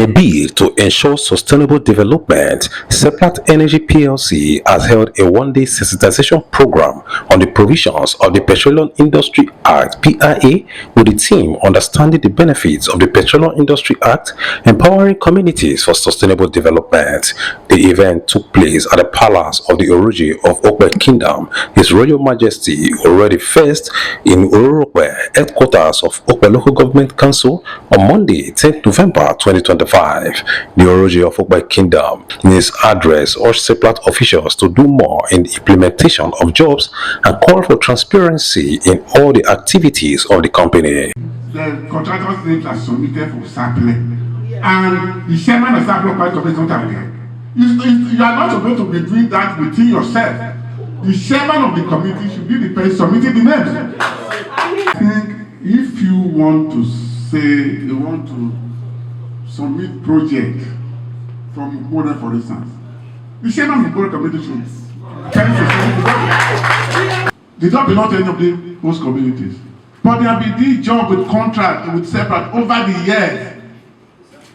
a bid to ensure sustainable development, SEPLAT Energy PLC has held a one-day sensitization program on the provisions of the Petroleum Industry Act (PIA) with the theme Understanding the Benefits of the Petroleum Industry Act, Empowering Communities for Sustainable Development. The event took place at the Palace of the Orodje of Okpe Kingdom, His Royal Majesty Orodje in Okpe, headquarters of Okpe Local Government Council, on Monday, 10th November 2025. The Orodje of Okpe Kingdom, in his address, urged SEPLAT officials to do more in the implementation of jobs and call for transparency in all the activities of the company. The contractor's names are submitted for sampling, and the chairman of SEPLAT Corporation is not there. You are not supposed to be doing that within yourself. The chairman of the committee should be the person submitting the names. I think if you want to say you want to submit project from Ugbo, for instance, the chairman of the board committee should they don't belong to any of the host communities. But they have been doing job with contract with SEPLAT over the years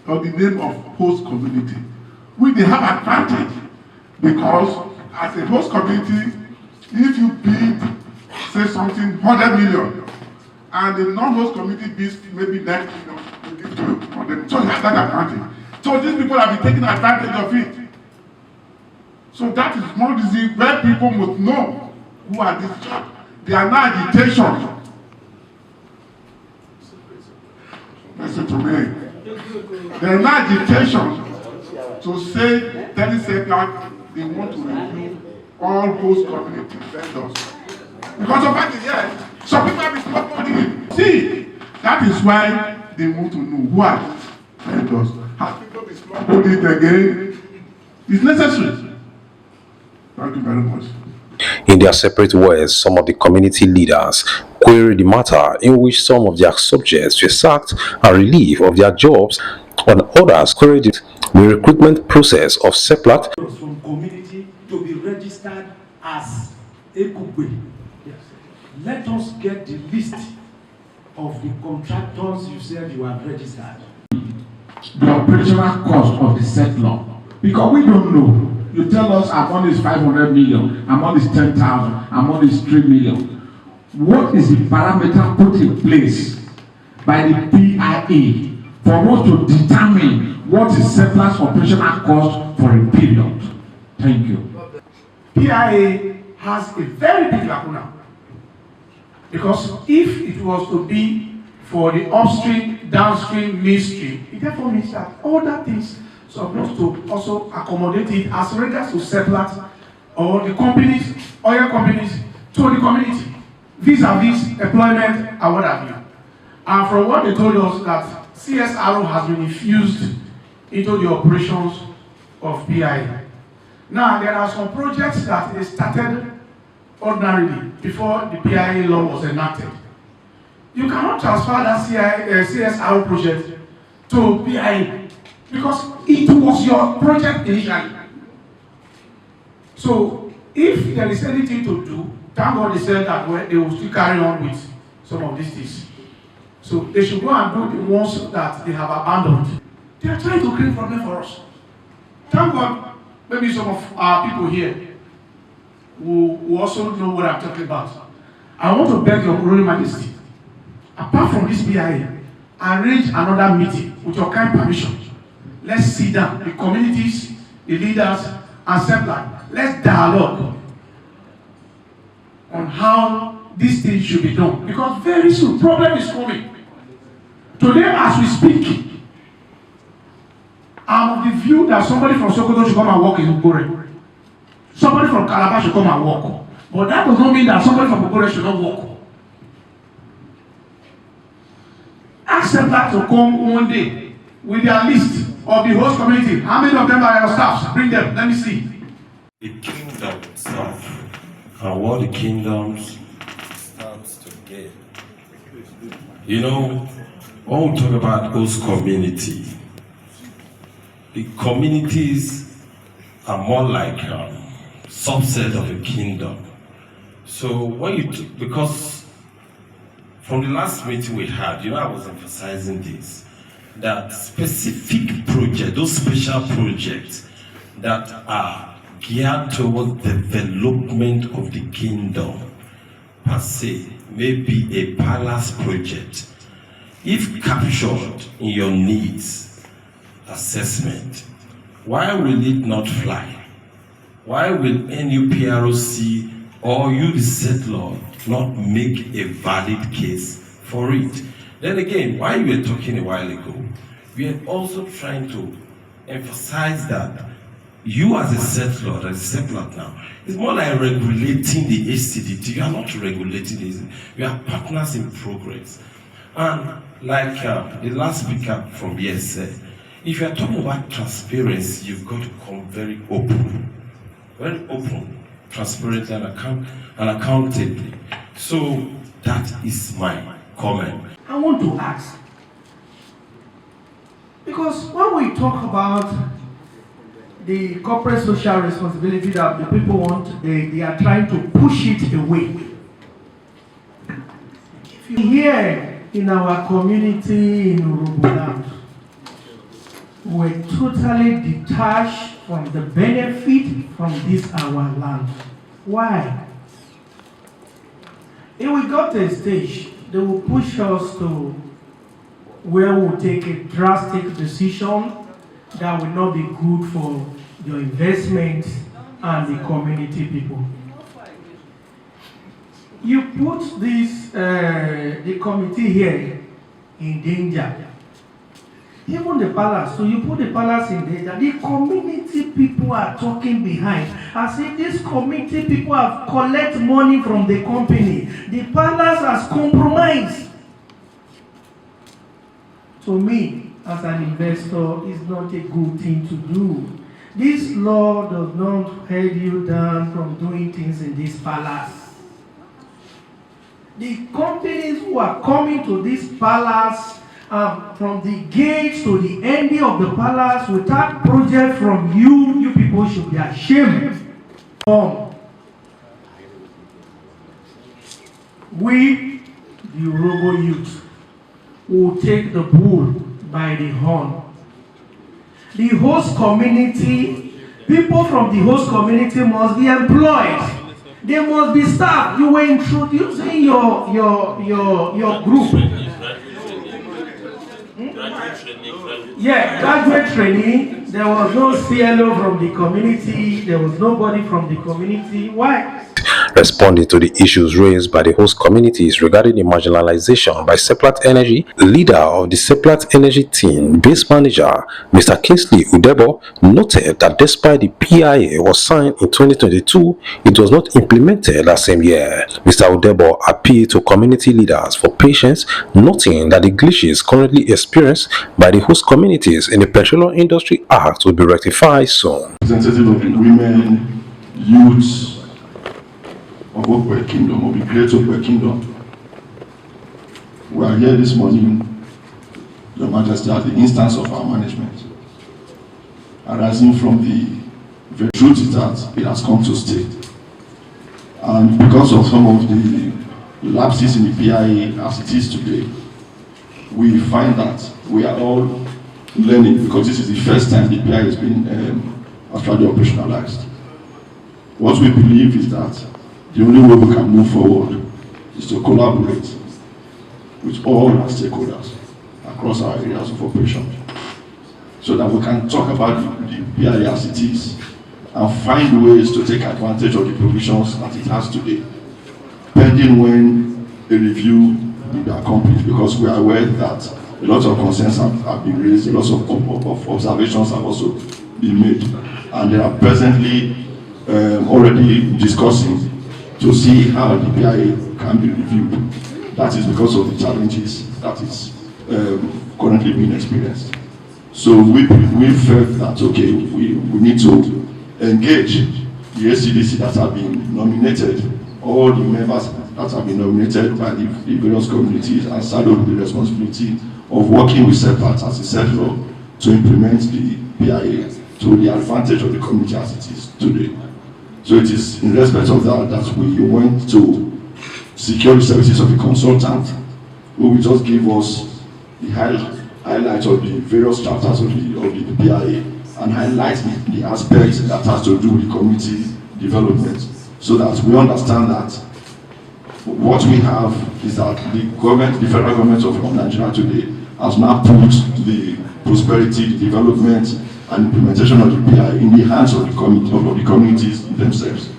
of the name of host community. They have advantage because as a host community, if you bid, say something 100 million, and the non-host community bids maybe 90 million, you give to them. So you have that advantage. So these people have been taking advantage of it. So that is one reason where people must know who are these jobs. They are not agitation. Listen to me. They are not agitation to say, telling SEPLAT they want to review all host community vendors. Because of that, yes, some people have been smuggling. See, that is why they want to know who are vendors. Have people been smuggling again? It's necessary. Thank you very much. In their separate words, some of the community leaders queried the matter in which some of their subjects were sacked and relieved of their jobs, and others queried the recruitment process of SEPLAT. From community to be registered as Okpe. Yes. Let us get the list of the contractors you said you have registered. The operational cost of the settler, because we don't know. You tell us amount is 500 million, amount is 10,000, amount is 3 million. What is the parameter put in place by the PIA for us to determine what is SEPLAT's operational cost for a period? Thank you. PIA has a very big lacuna, because if it was to be for the upstream, downstream, midstream, it therefore means that other things supposed to also accommodate it as regards to SEPLAT or the companies, oil companies, to the community, vis-a-vis employment and what have you. And from what they told us, that CSRO has been infused into the operations of PIA. Now, there are some projects that they started ordinarily before the PIA law was enacted. You cannot transfer that CSRO project to PIA because it was your project initially. So, if there is anything to do, thank God they said that they will still carry on with some of these things. So, they should go and do the ones that they have abandoned. They are trying to create problem for us. Thank God, maybe some of our people here who also know what I'm talking about. I want to beg your Royal Majesty, apart from this PIA, arrange another meeting with your kind permission. Let's sit down, the communities, the leaders, and SEPLAT. Let's dialogue on how these things should be done. Because very soon, problem is coming. Today, as we speak, I'm of the view that somebody from Sokoto should come and work in Ukpore. Somebody from Calabar should come and work. But that does not mean that somebody from Ukpore should not work. Ask them that to come one day with their list of the host community. How many of them are your staffs? Bring them. Let me see. The kingdom itself and what the kingdoms stands to gain. You know, when we talk about host community, the communities are more like subset of the kingdom. So when because from the last meeting we had, I was emphasizing this, that specific projects projects, those special projects that are geared towards development of the kingdom per se, maybe a palace project, if captured in your needs assessment, why will it not fly? Why will NUPROC or you, the settler, not make a valid case for it? Then again, while we were talking a while ago, we are also trying to emphasize that you as a settler, as a SEPLAT now, it's more like regulating the HCDT. You are not regulating this. We are partners in progress. And like the last speaker from here said, if you are talking about transparency, you've got to come very open, transparently and accountably. So that is my comment. I want to ask, because when we talk about the corporate social responsibility that the people want, they are trying to push it away. If you hear in our community in Urubuland, we're totally detached from the benefit from this our land. Why? If we got to a stage, they will push us to where we'll take a drastic decision that will not be good for your investment and the community people. You put this, the committee here in danger. Even the palace, so you put the palace in danger. The community people are talking behind, as if these community people have collected money from the company. The palace has compromised. To me, as an investor, it's not a good thing to do. This law does not hold you down from doing things in this palace. The companies who are coming to this palace, from the gate to the ending of the palace, without project from you people should be ashamed. We, the Urobo youth, will take the bull by the horn. The host community, people from the host community must be employed. They must be staffed. You were introducing your group. Yeah, graduate training. There was no CLO from the community. There was nobody from the community. Why? Responding to the issues raised by the host communities regarding the marginalization by SEPLAT Energy, leader of the SEPLAT Energy team, base manager, Mr. Kingsley Udebo, noted that despite the PIA was signed in 2022, it was not implemented that same year. Mr. Udebo appealed to community leaders for patience, noting that the glitches currently experienced by the host communities in the Petroleum Industry Act will be rectified soon. Representative of the women, youths, of Okpe Kingdom, of the Great Okpe Kingdom. We are here this morning, Your Majesty, at the instance of our management, arising from the truth is that it has come to stay. And because of some of the lapses in the PIA as it is today, we find that we are all learning, because this is the first time the PIA has been actually operationalized. What we believe is that the only way we can move forward is to collaborate with all our stakeholders across our areas of operation, so that we can talk about the PIA as it is and find ways to take advantage of the provisions that it has today, pending when a review will be accomplished, because we are aware that a lot of concerns have been raised, a lot of observations have also been made, and they are presently already discussing to see how the PIA can be reviewed. That is because of the challenges that is currently being experienced. So we felt that, okay, we need to engage the SCDC that have been nominated, all the members that have been nominated by the various communities, and saddle the responsibility of working with SEPLAT as a settler to implement the PIA to the advantage of the community as it is today. So it is in respect of that we went to secure the services of a consultant who will just give us the highlight of the various chapters of the PIA and highlight the aspects that has to do with community development, so that we understand that what we have is that the federal government of Nigeria today has now put the prosperity, the development and implementation of the PIA in the hands of the communities themselves.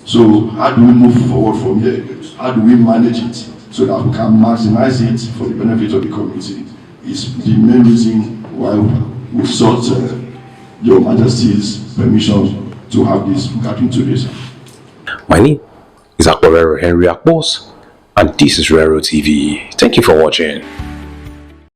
So how do we move forward from here? How do we manage it so that we can maximize it for the benefit of the community? Is the main reason why we sought Your Majesty's permission to have this gathering today. My name is Rero Henry Akpos, and this is Rero TV. Thank you for watching.